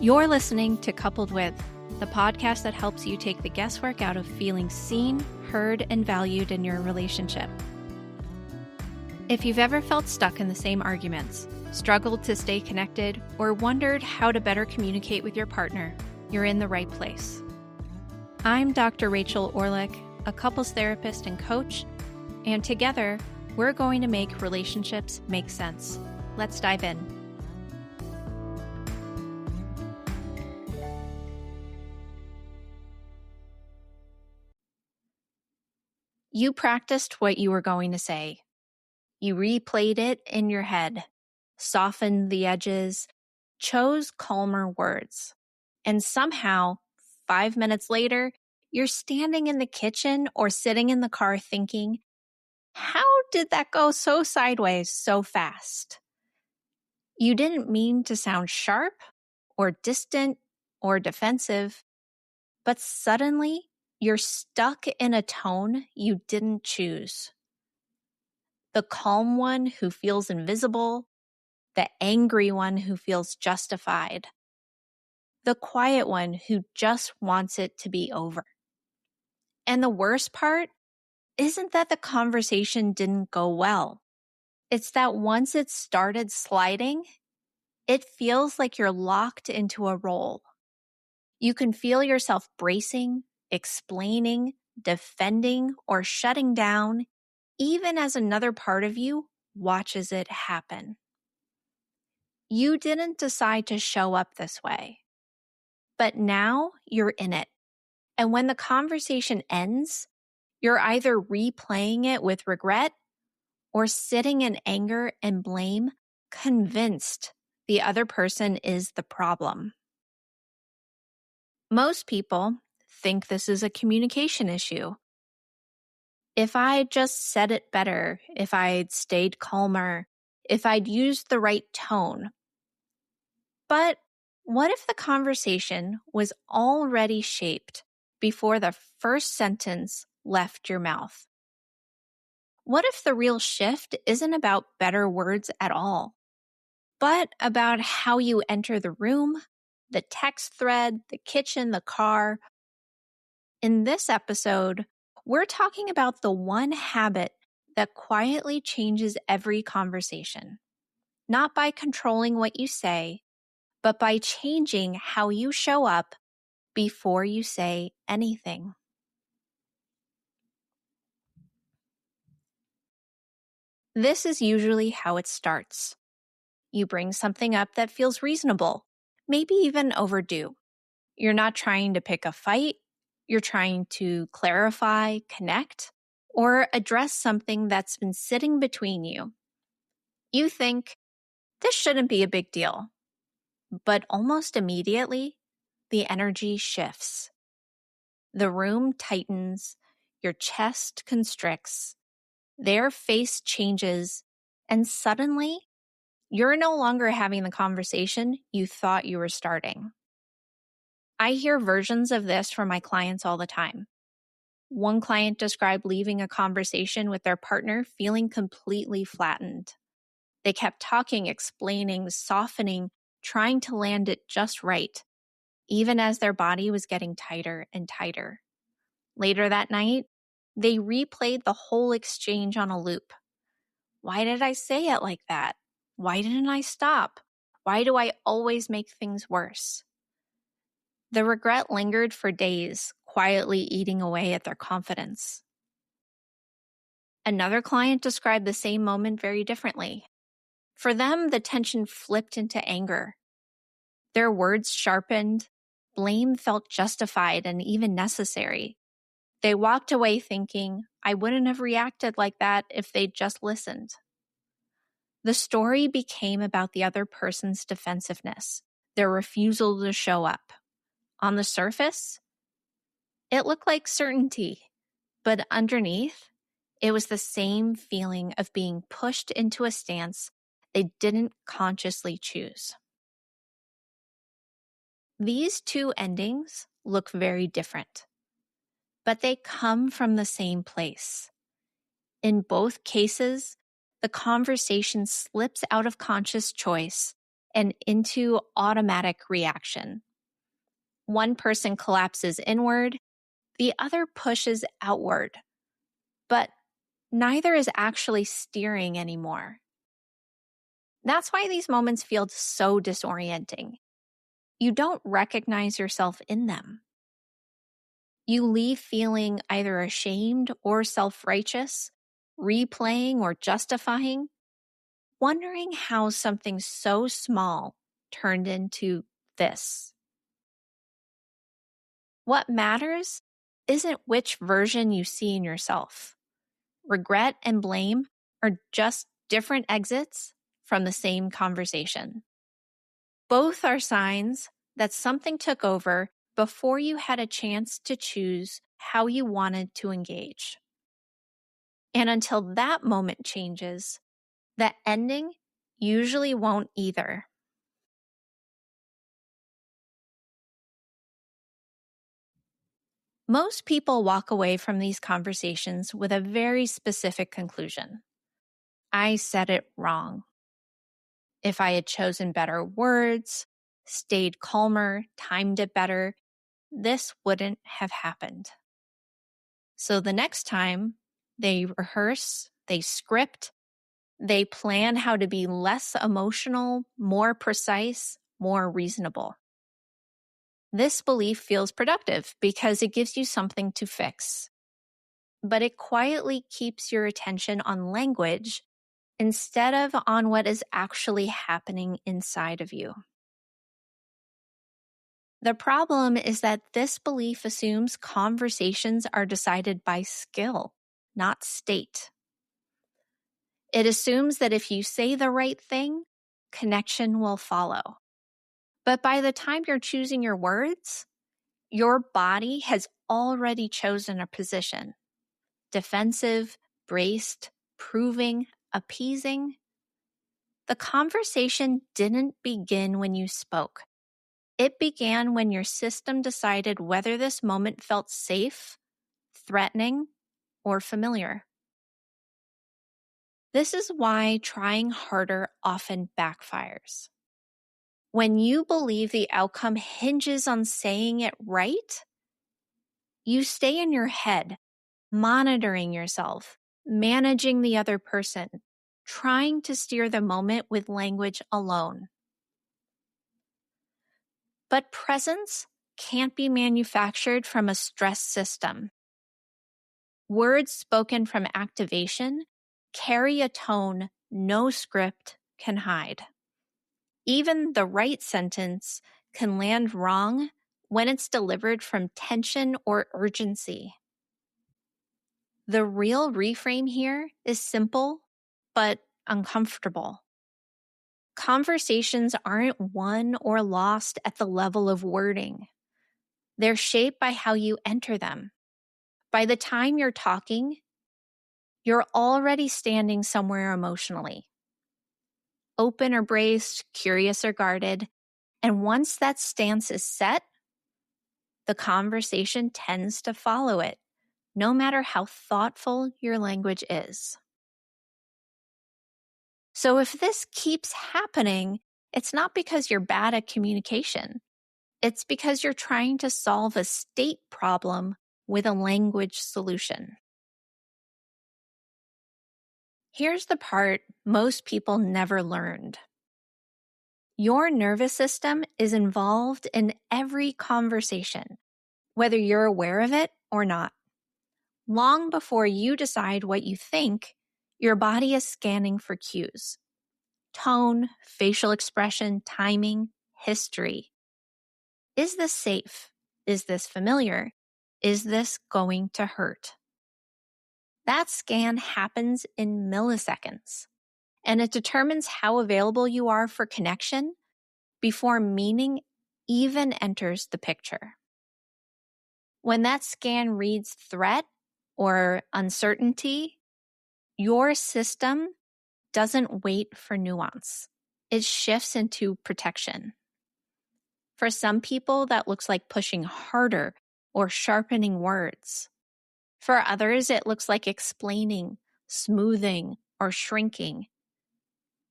You're listening to Coupled With, the podcast that helps you take the guesswork out of feeling seen, heard, and valued in your relationship. If you've ever felt stuck in the same arguments, struggled to stay connected, or wondered how to better communicate with your partner, you're in the right place. I'm Dr. Rachel Orlick, a couples therapist and coach, and together, we're going to make relationships make sense. Let's dive in. You practiced what you were going to say. You replayed it in your head, softened the edges, chose calmer words. And somehow, 5 minutes later, you're standing in the kitchen or sitting in the car thinking, how did that go so sideways so fast? You didn't mean to sound sharp or distant or defensive, but suddenly you're stuck in a tone you didn't choose. The calm one who feels invisible, the angry one who feels justified, the quiet one who just wants it to be over. And the worst part isn't that the conversation didn't go well. It's that once it started sliding, it feels like you're locked into a role. You can feel yourself bracing, explaining, defending, or shutting down, even as another part of you watches it happen. You didn't decide to show up this way, but now you're in it. And when the conversation ends, you're either replaying it with regret or sitting in anger and blame, convinced the other person is the problem. Most people think this is a communication issue. If I just said it better, if I'd stayed calmer, if I'd used the right tone. But what if the conversation was already shaped before the first sentence left your mouth? What if the real shift isn't about better words at all, but about how you enter the room, the text thread, the kitchen, the car? In this episode, we're talking about the one habit that quietly changes every conversation, not by controlling what you say, but by changing how you show up before you say anything. This is usually how it starts. You bring something up that feels reasonable, maybe even overdue. You're not trying to pick a fight. You're trying to clarify, connect, or address something that's been sitting between you. You think, this shouldn't be a big deal. But almost immediately, the energy shifts. The room tightens, your chest constricts, their face changes, and suddenly, you're no longer having the conversation you thought you were starting. I hear versions of this from my clients all the time. One client described leaving a conversation with their partner feeling completely flattened. They kept talking, explaining, softening, trying to land it just right, even as their body was getting tighter and tighter. Later that night, they replayed the whole exchange on a loop. Why did I say it like that? Why didn't I stop? Why do I always make things worse? The regret lingered for days, quietly eating away at their confidence. Another client described the same moment very differently. For them, the tension flipped into anger. Their words sharpened, blame felt justified and even necessary. They walked away thinking, I wouldn't have reacted like that if they'd just listened. The story became about the other person's defensiveness, their refusal to show up. On the surface, it looked like certainty, but underneath, it was the same feeling of being pushed into a stance they didn't consciously choose. These two endings look very different, but they come from the same place. In both cases, the conversation slips out of conscious choice and into automatic reaction. One person collapses inward, the other pushes outward, but neither is actually steering anymore. That's why these moments feel so disorienting. You don't recognize yourself in them. You leave feeling either ashamed or self-righteous, replaying or justifying, wondering how something so small turned into this. What matters isn't which version you see in yourself. Regret and blame are just different exits from the same conversation. Both are signs that something took over before you had a chance to choose how you wanted to engage. And until that moment changes, the ending usually won't either. Most people walk away from these conversations with a very specific conclusion. I said it wrong. If I had chosen better words, stayed calmer, timed it better, this wouldn't have happened. So the next time they rehearse, they script, they plan how to be less emotional, more precise, more reasonable. This belief feels productive because it gives you something to fix. But it quietly keeps your attention on language instead of on what is actually happening inside of you. The problem is that this belief assumes conversations are decided by skill, not state. It assumes that if you say the right thing, connection will follow. But by the time you're choosing your words, your body has already chosen a position. Defensive, braced, proving, appeasing. The conversation didn't begin when you spoke. It began when your system decided whether this moment felt safe, threatening, or familiar. This is why trying harder often backfires. When you believe the outcome hinges on saying it right, you stay in your head, monitoring yourself, managing the other person, trying to steer the moment with language alone. But presence can't be manufactured from a stress system. Words spoken from activation carry a tone no script can hide. Even the right sentence can land wrong when it's delivered from tension or urgency. The real reframe here is simple, but uncomfortable. Conversations aren't won or lost at the level of wording. They're shaped by how you enter them. By the time you're talking, you're already standing somewhere emotionally. Open or braced, curious or guarded. And once that stance is set, the conversation tends to follow it, no matter how thoughtful your language is. So if this keeps happening, it's not because you're bad at communication. It's because you're trying to solve a state problem with a language solution. Here's the part most people never learned. Your nervous system is involved in every conversation, whether you're aware of it or not. Long before you decide what you think, your body is scanning for cues. Tone, facial expression, timing, history. Is this safe? Is this familiar? Is this going to hurt? That scan happens in milliseconds, and it determines how available you are for connection before meaning even enters the picture. When that scan reads threat or uncertainty, your system doesn't wait for nuance. It shifts into protection. For some people, that looks like pushing harder or sharpening words. For others, it looks like explaining, smoothing, or shrinking.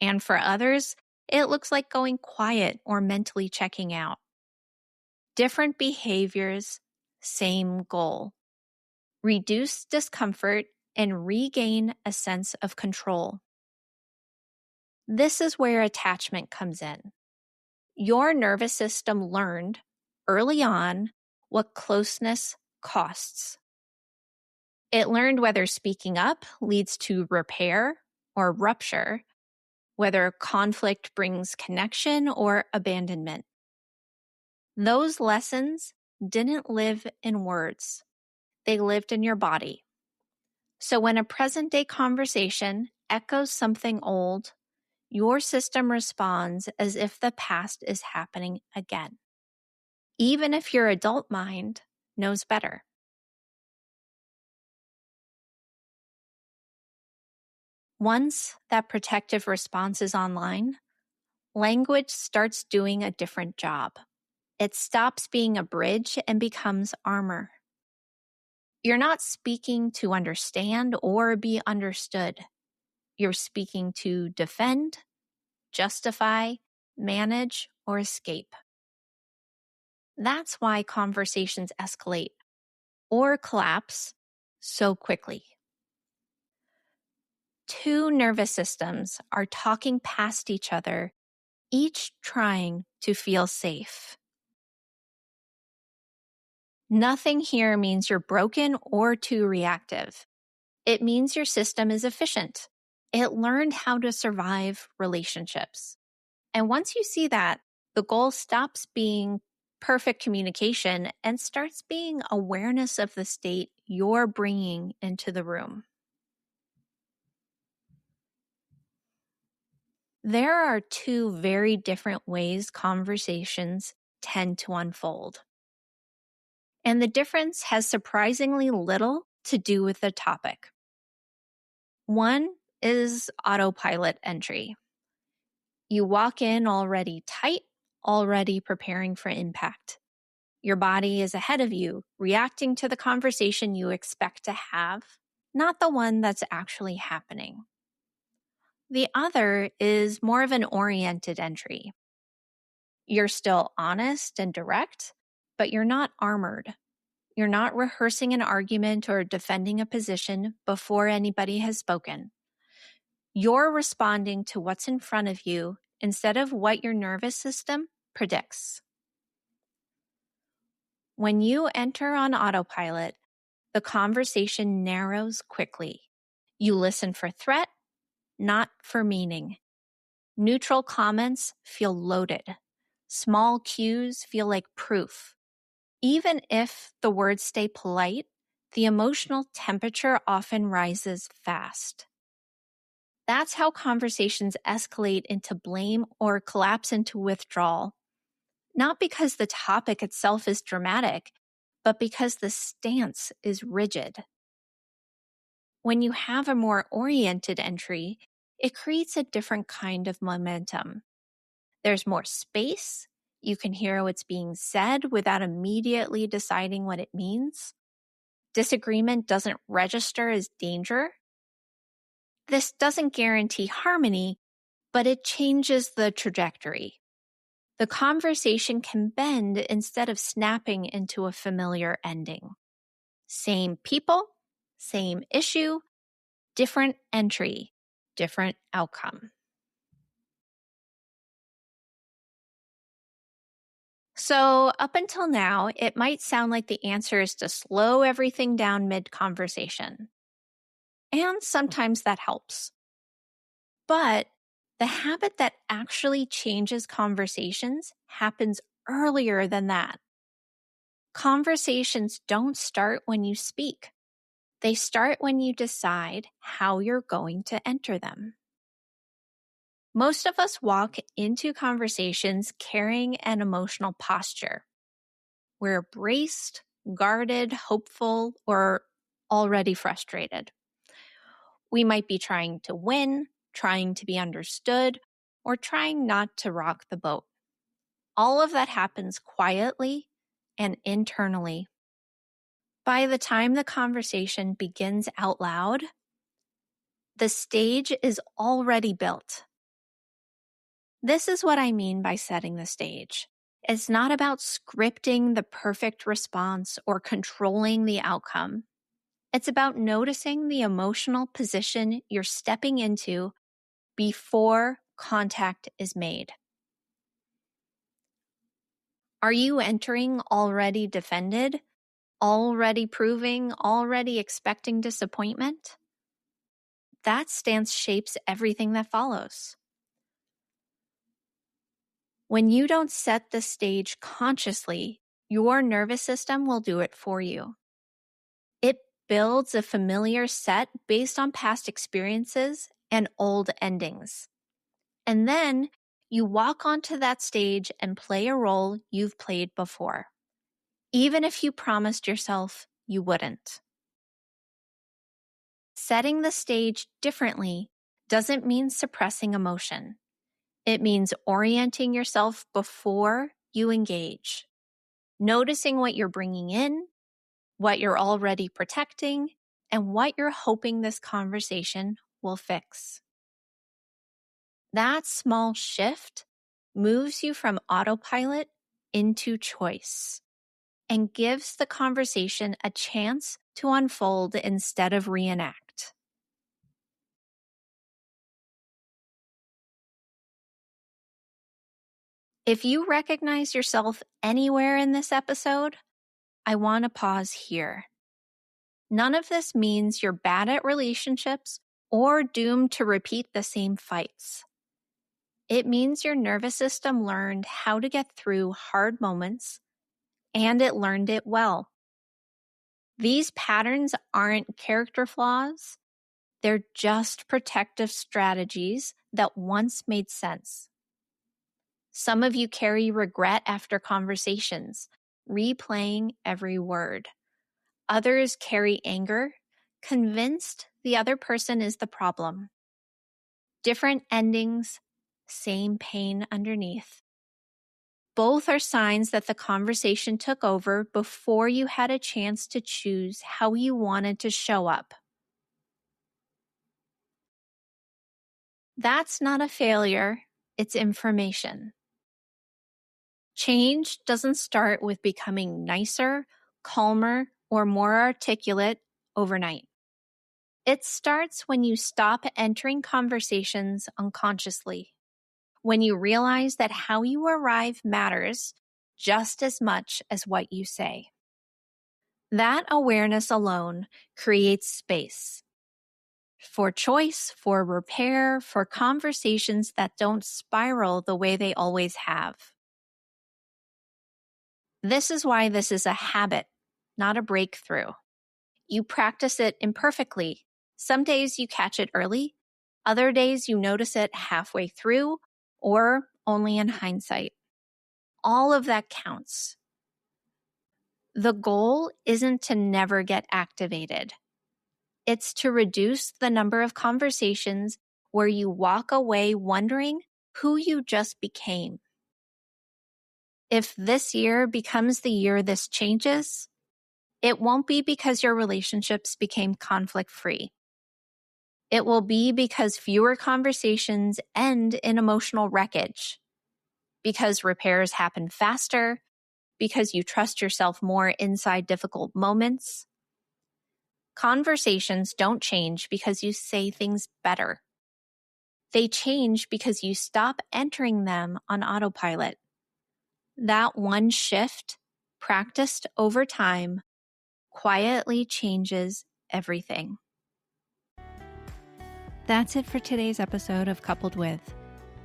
And for others, It looks like going quiet or mentally checking out. Different behaviors, same goal. Reduce discomfort and regain a sense of control. This is where attachment comes in. Your nervous system learned early on what closeness costs. It learned whether speaking up leads to repair or rupture, whether conflict brings connection or abandonment. Those lessons didn't live in words. They lived in your body. So when a present day conversation echoes something old, your system responds as if the past is happening again, even if your adult mind knows better. Once that protective response is online, language starts doing a different job. It stops being a bridge and becomes armor. You're not speaking to understand or be understood. You're speaking to defend, justify, manage, or escape. That's why conversations escalate or collapse so quickly. Two nervous systems are talking past each other, each trying to feel safe. Nothing here means you're broken or too reactive. It means your system is efficient. It learned how to survive relationships. And once you see that, the goal stops being perfect communication and starts being awareness of the state you're bringing into the room. There are two very different ways conversations tend to unfold. And the difference has surprisingly little to do with the topic. One is autopilot entry. You walk in already tight, already preparing for impact. Your body is ahead of you, reacting to the conversation you expect to have, not the one that's actually happening. The other is more of an oriented entry. You're still honest and direct, but you're not armored. You're not rehearsing an argument or defending a position before anybody has spoken. You're responding to what's in front of you instead of what your nervous system predicts. When you enter on autopilot, the conversation narrows quickly. You listen for threat, not for meaning. Neutral comments feel loaded. Small cues feel like proof. Even if the words stay polite, the emotional temperature often rises fast. That's how conversations escalate into blame or collapse into withdrawal. Not because the topic itself is dramatic, but because the stance is rigid. When you have a more oriented entry, it creates a different kind of momentum. There's more space. You can hear what's being said without immediately deciding what it means. Disagreement doesn't register as danger. This doesn't guarantee harmony, but it changes the trajectory. The conversation can bend instead of snapping into a familiar ending. Same people, same issue, different entry, different outcome. So, up until now, it might sound like the answer is to slow everything down mid-conversation. And sometimes that helps. But the habit that actually changes conversations happens earlier than that. Conversations don't start when you speak. They start when you decide how you're going to enter them. Most of us walk into conversations carrying an emotional posture. We're braced, guarded, hopeful, or already frustrated. We might be trying to win, trying to be understood, or trying not to rock the boat. All of that happens quietly and internally. By the time the conversation begins out loud, the stage is already built. This is what I mean by setting the stage. It's not about scripting the perfect response or controlling the outcome. It's about noticing the emotional position you're stepping into before contact is made. Are you entering already defended, already proving, already expecting disappointment? That stance shapes everything that follows. When you don't set the stage consciously, your nervous system will do it for you. It builds a familiar set based on past experiences and old endings. And then you walk onto that stage and play a role you've played before, even if you promised yourself you wouldn't. Setting the stage differently doesn't mean suppressing emotion. It means orienting yourself before you engage, noticing what you're bringing in, what you're already protecting, and what you're hoping this conversation will fix. That small shift moves you from autopilot into choice and gives the conversation a chance to unfold instead of reenact. If you recognize yourself anywhere in this episode, I want to pause here. None of this means you're bad at relationships or doomed to repeat the same fights. It means your nervous system learned how to get through hard moments, and it learned it well. These patterns aren't character flaws. They're just protective strategies that once made sense. Some of you carry regret after conversations, replaying every word. Others carry anger, convinced the other person is the problem. Different endings, same pain underneath. Both are signs that the conversation took over before you had a chance to choose how you wanted to show up. That's not a failure, it's information. Change doesn't start with becoming nicer, calmer, or more articulate overnight. It starts when you stop entering conversations unconsciously, when you realize that how you arrive matters just as much as what you say. That awareness alone creates space for choice, for repair, for conversations that don't spiral the way they always have. This is why this is a habit, not a breakthrough. You practice it imperfectly. Some days you catch it early, other days you notice it halfway through or only in hindsight. All of that counts. The goal isn't to never get activated. It's to reduce the number of conversations where you walk away wondering who you just became. If this year becomes the year this changes, it won't be because your relationships became conflict-free. It will be because fewer conversations end in emotional wreckage, because repairs happen faster, because you trust yourself more inside difficult moments. Conversations don't change because you say things better. They change because you stop entering them on autopilot. That one shift, practiced over time, quietly changes everything. That's it for today's episode of Coupled With.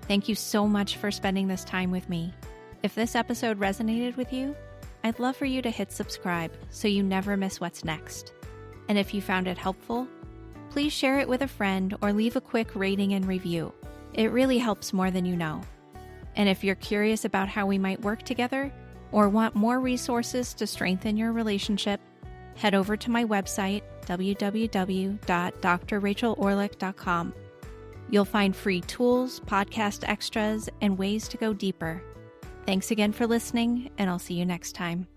Thank you so much for spending this time with me. If this episode resonated with you, I'd love for you to hit subscribe so you never miss what's next. And if you found it helpful, please share it with a friend or leave a quick rating and review. It really helps more than you know. And if you're curious about how we might work together or want more resources to strengthen your relationship, head over to my website, www.drrachelorlick.com. You'll find free tools, podcast extras, and ways to go deeper. Thanks again for listening, and I'll see you next time.